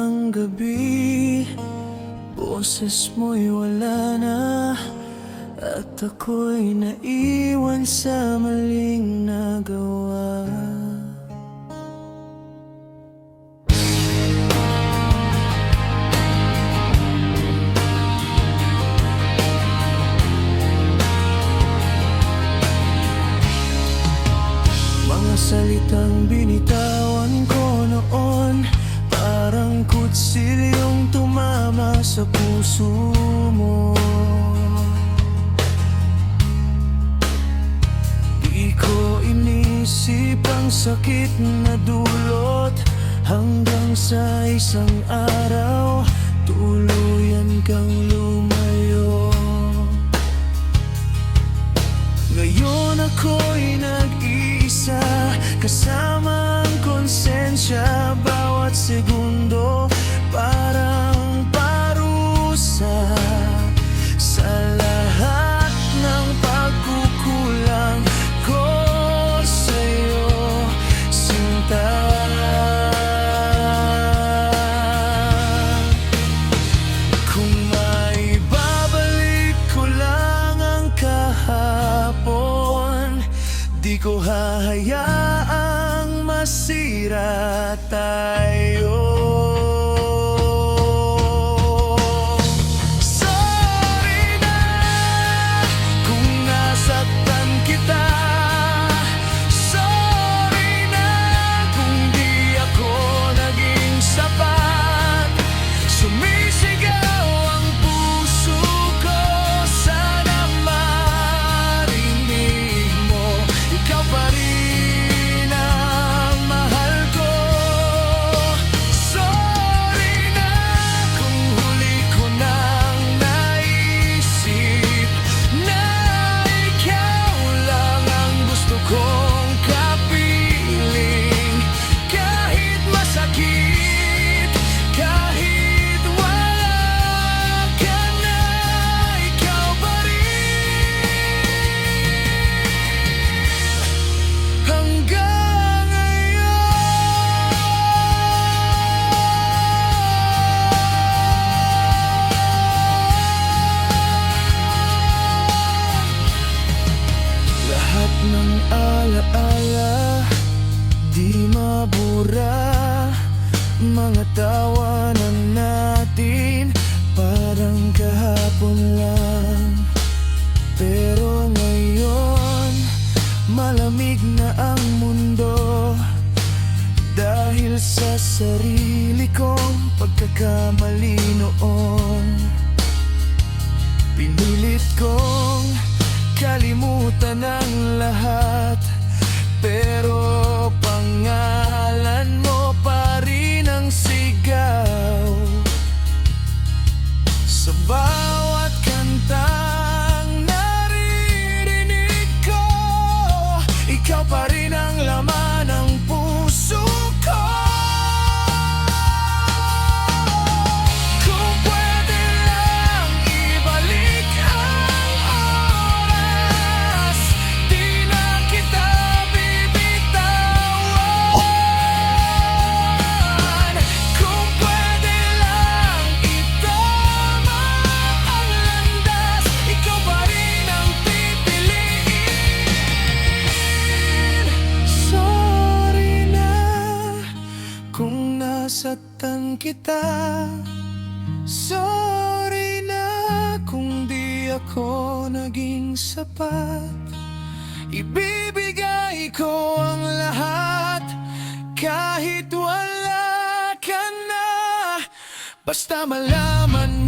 ang gabi, boses mo'y wala na, at ako'y naiwan sa maling nagawa. Mga salitang binitawan ko noon, parang kutsilyong tumama sa puso mo. Di ko inisip ang sakit na dulot, hanggang sa isang araw tuluyan kang lumayo. Ngayon ako'y nag-iisa, kasama ang konsensya. Bawat segundo parang parusa sa lahat ng pagkukulang ko sa'yo, sinta. Kung maibabalik ko lang ang kahapon, di ko hahayaang masira tayo. Sorry na kung nasaktan kita. Sorry na kung di ako naging sapat. Sumisigaw ang puso ko, sana marinig mo. Ikaw pa rin ang mahal ko. Sorry na kung huli ko nang naisip na ikaw lang ang gusto kong kapiling. Kahit masakit, kahit wala ka na, ikaw pa rin hanggang ngayon. Lahat ng alaala di mabura, mga tawanan natin parang kahapon lang. Pero ngayon malamig na ang mundo, dahil sa sarili kong pagkakamali noon. Pinilit kong kalimutan ang lahat, pero pangalan mo pa rin ang sigaw sa bawat kantang naririnig ko. Ikaw pa rin ang laman ng puso ko. Kung pwede lang ibalik ang oras, di na kita bibitawan. Kung pwede lang itama ang landas, ikaw pa rin ang pipiliin. Sorry na kung nasaktan kita. Sorry na kung di ako naging sapat. Ibibigay ko ang lahat kahit wala ka na, basta malaman